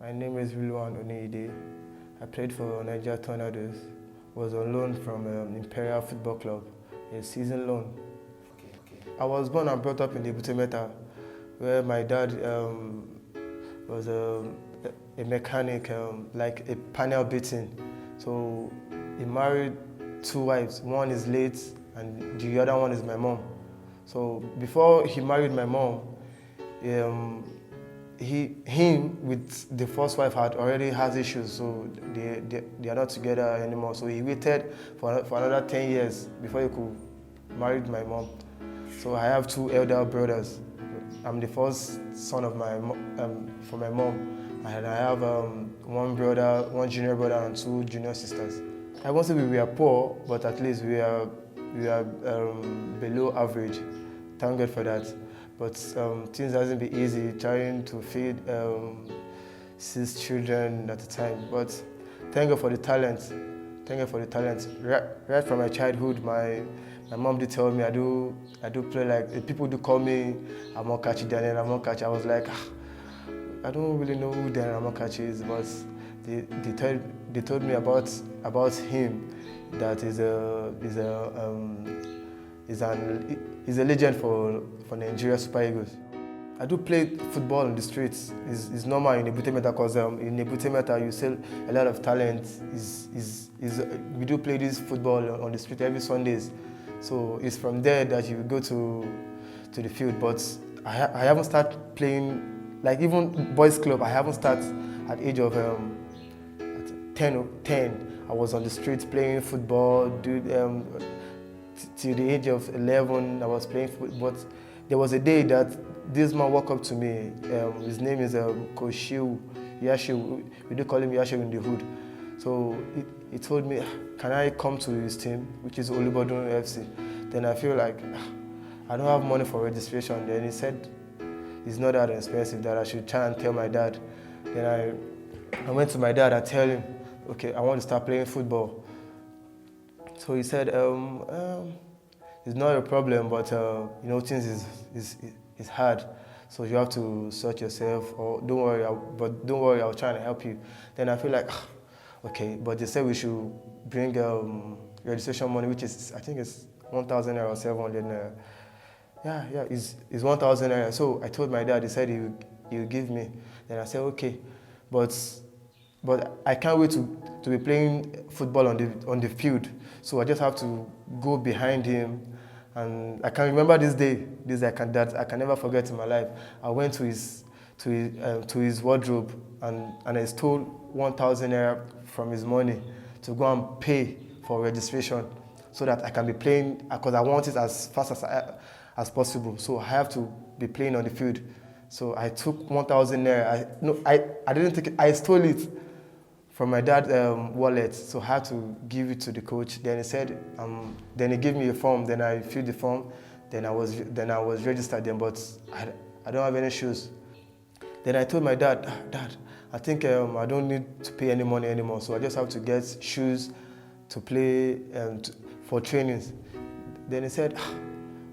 My name is Rilwan Oniyide. I played for Niger Tornadoes. Was on loan from Imperial Football Club, a season loan. I was born and brought up in the Butemeta, where my dad was a mechanic, like a panel beating. So he married two wives. One is late, and the other one is my mom. So before he married my mom, him with the first wife already has issues, so they are not together anymore. So he waited for another 10 years before he could marry my mom. So I have two elder brothers. I'm the first son of for my mom, and I have one brother, one junior brother, and two junior sisters. I won't say we are poor, but at least we are below average. Thank God for that. But things hasn't been easy trying to feed 6 children at a time. But thank God for the talent. Thank God for the talent. Right from my childhood, my mom did tell me I do play like people do call me Amokachi, Daniel Amokachi. I was like, I don't really know who Daniel Amokachi is, but they told me about him, that he's a legend for Nigeria Super Eagles. I do play football in the streets. It's normal in Butemeta because in Butemeta you see a lot of talent. We do play this football on the street every Sundays. So it's from there that you go to the field. But I haven't started playing, like even boys club, I haven't started at age of 10. I was on the streets playing football, till the age of 11, I was playing football. But there was a day that this man walked up to me. His name is Koshiu Yashu. We do call him Yashu in the hood. So he told me, can I come to his team, which is Rilwan FC? Then I feel like I don't have money for registration. Then he said it's not that expensive, that I should try and tell my dad. Then I went to my dad. I tell him, okay, I want to start playing football. So he said, it's not a problem, but things is hard. So you have to sort yourself, or don't worry, I'll try and help you. Then I feel like, okay, but they said we should bring registration money, which is, I think it's 1,000 naira or 700 naira. Yeah, it's 1,000 naira. So I told my dad. He said he would give me. Then I said, okay, but I can't wait to be playing football on the field. So I just have to go behind him. And I can remember this day that I can never forget in my life. I went to his wardrobe and I stole 1,000 naira from his money to go and pay for registration, so that I can be playing, because I want it as fast as possible. So I have to be playing on the field. So I took 1,000 naira. I didn't take it. I stole it from my dad's wallet. So I had to give it to the coach. Then he said, then he gave me a form. Then I filled the form. Then I was registered. Then, but I don't have any shoes. Then I told my dad, Dad, I think I don't need to pay any money anymore. So I just have to get shoes to play for trainings. Then he said,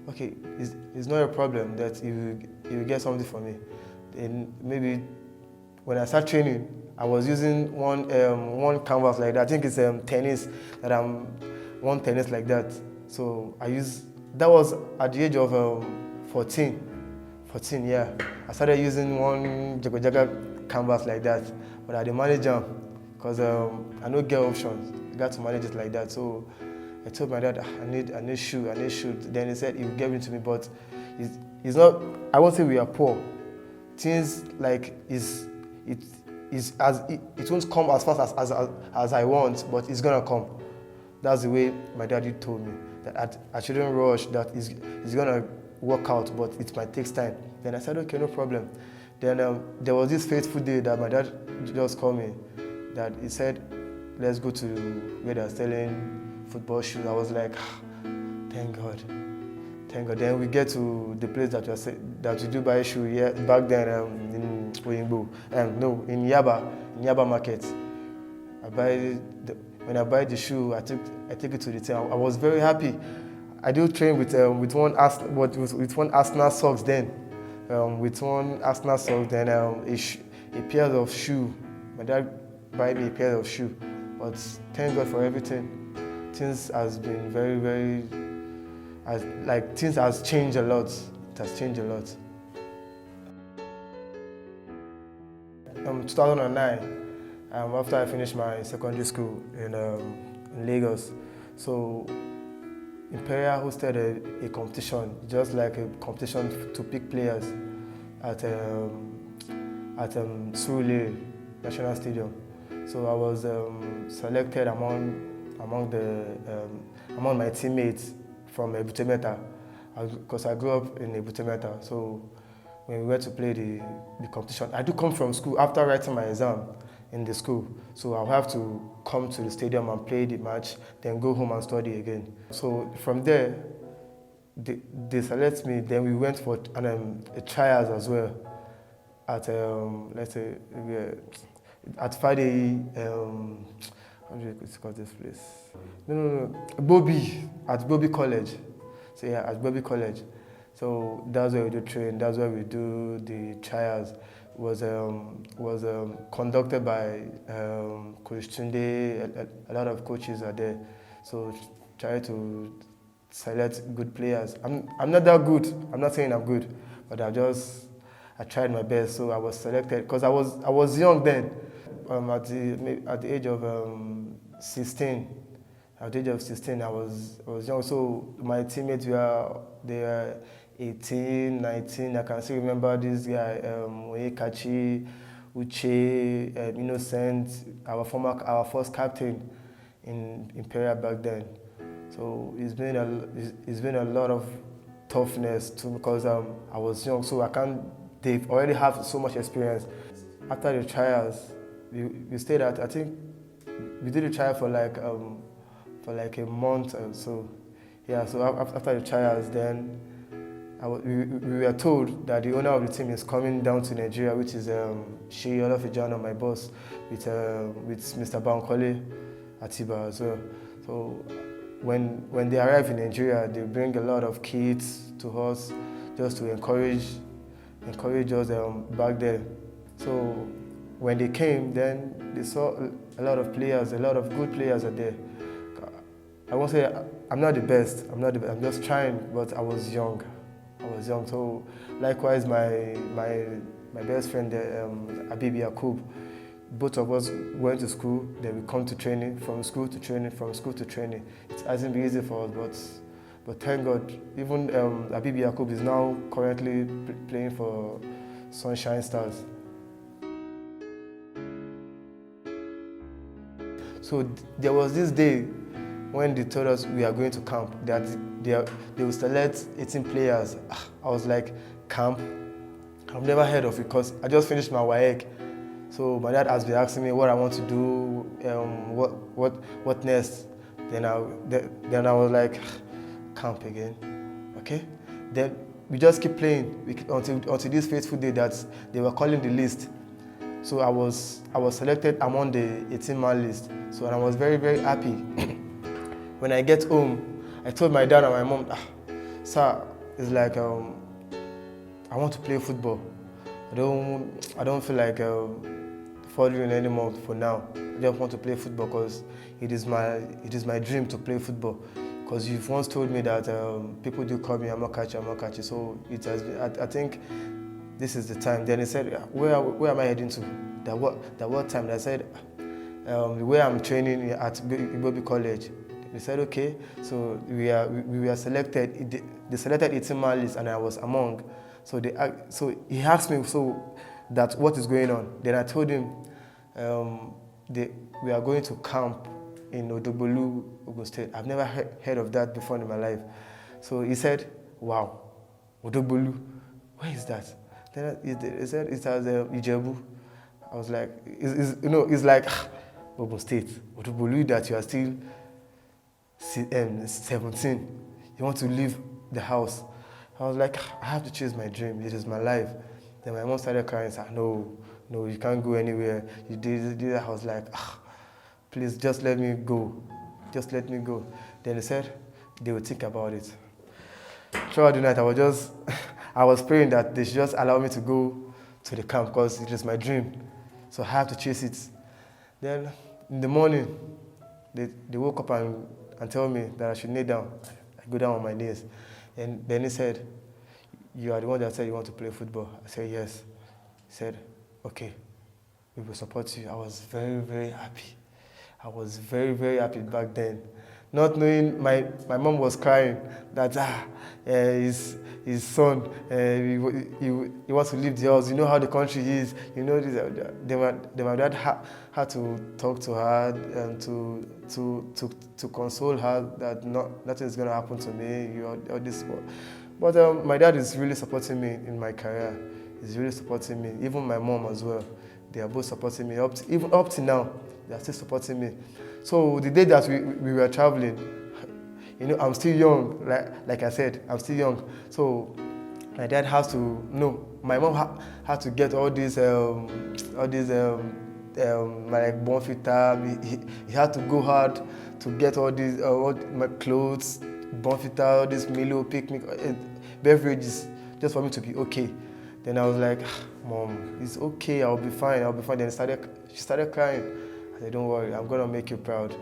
okay, it's not a problem, that you will get something for me. Then maybe when I start training, I was using one canvas like that. I think it's tennis, one tennis like that. So that was at the age of 14, yeah. I started using one jaga canvas like that, but I didn't manage them because I don't get options. I got to manage it like that. So I told my dad, I need shoe. Then he said he would give it to me, but it's not. I won't say we are poor. Things like it won't come as fast as I want, but it's gonna come. That's the way my daddy told me, that I shouldn't rush, that it's gonna work out, but it might take time. Then I said, okay, no problem. Then there was this fateful day that my dad just called me, that he said, let's go to where they're selling football shoes. I was like, thank God. Then we get to the place that we do buy shoe. Yeah, back then in Oyingbo, in Yaba market. When I buy the shoe, I take it to the team. I was very happy. I do train with one Arsenal socks then. Then a pair of shoe. My dad buy me a pair of shoe, but thank God for everything. Things has been things has changed a lot. It has changed a lot. 2009, after I finished my secondary school in Lagos, so Imperial hosted a competition, just like a competition to pick players at Surulere National Stadium. So I was selected among my teammates from Ebutemeta, because I grew up in Ebutemeta. So when we went to play the competition, I do come from school after writing my exam in the school. So I'll have to come to the stadium and play the match, then go home and study again. So from there, they select me. Then we went for a trials as well at let's say at Friday. How do you call this place? No. Bobby, at Bobby College. So yeah, at Bobby College. So that's where we do train. That's where we do the trials. Was conducted by Coach Tunde. A lot of coaches are there. So try to select good players. I'm not that good. I'm not saying I'm good, but I tried my best. So I was selected because I was young then. At the age of 16, at the age of 16, I was young. So my teammates were 18, 19. I can still remember this guy, Oyekachi, Uche, Innocent, our first captain in Imperial back then. So it's been a lot of toughness too, because I was young. So they already have so much experience. After the trials, we stayed at, I think we did a trial for like a month or so. Yeah, so after the trials, then we were told that the owner of the team is coming down to Nigeria, which is Sheyi Olofejano, my boss, with Mr. Bankole Atiba as well. So when they arrive in Nigeria, they bring a lot of kits to us just to encourage us back there. So when they came, then they saw a lot of players, a lot of good players are there. I won't say I'm not the best. I'm just trying, but I was young. So likewise, my best friend, Abibi Yakub, both of us went to school. Then we come to training, from school to training. It hasn't been easy for us, but thank God. Even Abibi Yakub is now currently playing for Sunshine Stars. So there was this day when they told us we are going to camp, that they will select 18 players. I was like, camp? I've never heard of it because I just finished my WAEC. So my dad has been asking me what I want to do, what next. Then I was like, camp again, okay? Then we just keep playing until this fateful day that they were calling the list. So I was selected among the 18-man list. So I was very, very happy. When I get home, I told my dad and my mom, sir, it's like I want to play football. I don't feel like following anymore for now. I just want to play football because it is my dream to play football. Because you've once told me that people do call me, I'm not catching. So it has been, I think this is the time. Then he said, where am I heading to? That what time? I said, where I'm training at Bobby College. They said, okay. So we were selected. They selected 18-man list, and I was among. So he asked me, so that what is going on? Then I told him, we are going to camp in Odogbolu, Ogun State. I've never heard of that before in my life. So he said, wow, Odogbolu, where is that? Then he said it has Ijebu. I was like, it's like Ogun State, Odogbolu, that you are still 17. You want to leave the house. I was like, I have to chase my dream. It is my life. Then my mom started crying. Said, no, you can't go anywhere. You did that. I was like, please, just let me go. Then they said they would think about it. Throughout the night, I was praying that they should just allow me to go to the camp because it is my dream. So I have to chase it. Then in the morning, they woke up and tell me that I should kneel down. I go down on my knees. And then he said, "You are the one that said you want to play football." I said, "Yes." He said, "Okay, we will support you." I was very, very happy. I was very, very happy back then. Not knowing, my mom was crying that his son, he wants to leave the house. You know how the country is. You know, my dad had to talk to her and to console her that nothing is going to happen to me. All this, but my dad is really supporting me in my career. He's really supporting me. Even my mom as well. They are both supporting me. Even up to now, they are still supporting me. So the day that we were traveling, you know, I'm still young. Like I said, I'm still young. So my dad has to my mom had to get all these like Bonfita. He had to go hard to get all these all my clothes, Bonfita, all this Milo, picnic, beverages, just for me to be okay. Then I was like, "Mom, it's okay. I'll be fine. I'll be fine." Then she started crying. I said, "Don't worry. I'm gonna make you proud."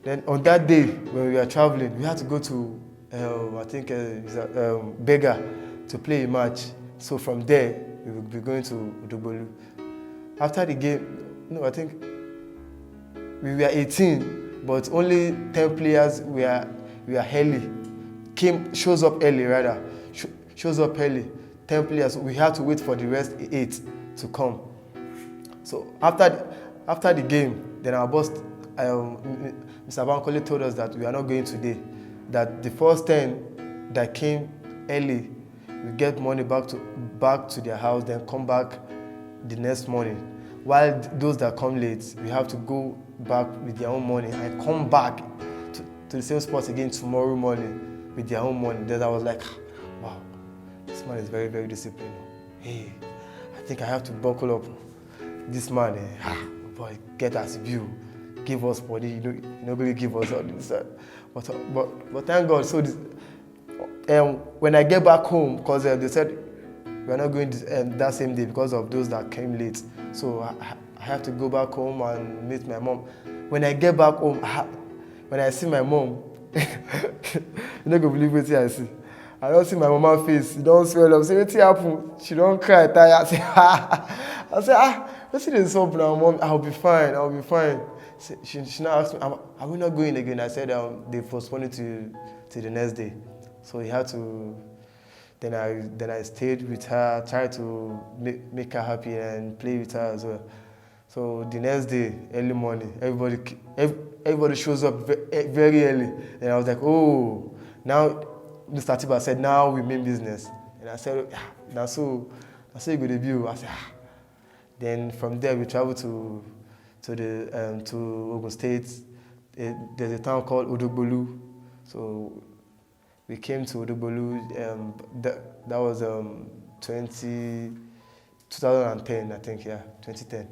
Then on that day when we were traveling, we had to go to I think Bega to play a match. So from there we will be going to Udugbolu. After the game, I think we were 18, but only 10 players were early. Shows up early rather. Shows up early. 10 players. We had to wait for the rest 8 to come. So after the game, then our boss, Mr. Bankole, told us that we are not going today. That the first 10 that came early, we get money back to their house, then come back the next morning. While those that come late, we have to go back with their own money and come back to the same spot again tomorrow morning with their own money. Then I was like, wow, this man is very, very disciplined. Hey, I think I have to buckle up. This man, boy, get us view, give us body, nobody give us all this. But thank God. So when I get back home, because they said we're not going that same day because of those that came late. So I have to go back home and meet my mom. When I get back home, when I see my mom, you're not gonna believe what I see. I don't see my mama's face. She don't swell up. Say, "What's happened?" She don't cry, tired. I say, "What's this up now, Mom? I'll be fine. I'll be fine." She now asked me, "Are we not going again?" I said, "They postponed it to the next day." So he had to. Then I stayed with her, tried to make her happy and play with her as well. So the next day, early morning, everybody shows up very early, and I was like, "Oh, now." Mr. Tiba said, "Now we mean business." And I said, "Now so you go debut." I said, Then from there we traveled to Ogun State. There's a town called Udugbolu. So we came to Udugbolu. That was 2010, I think, 2010.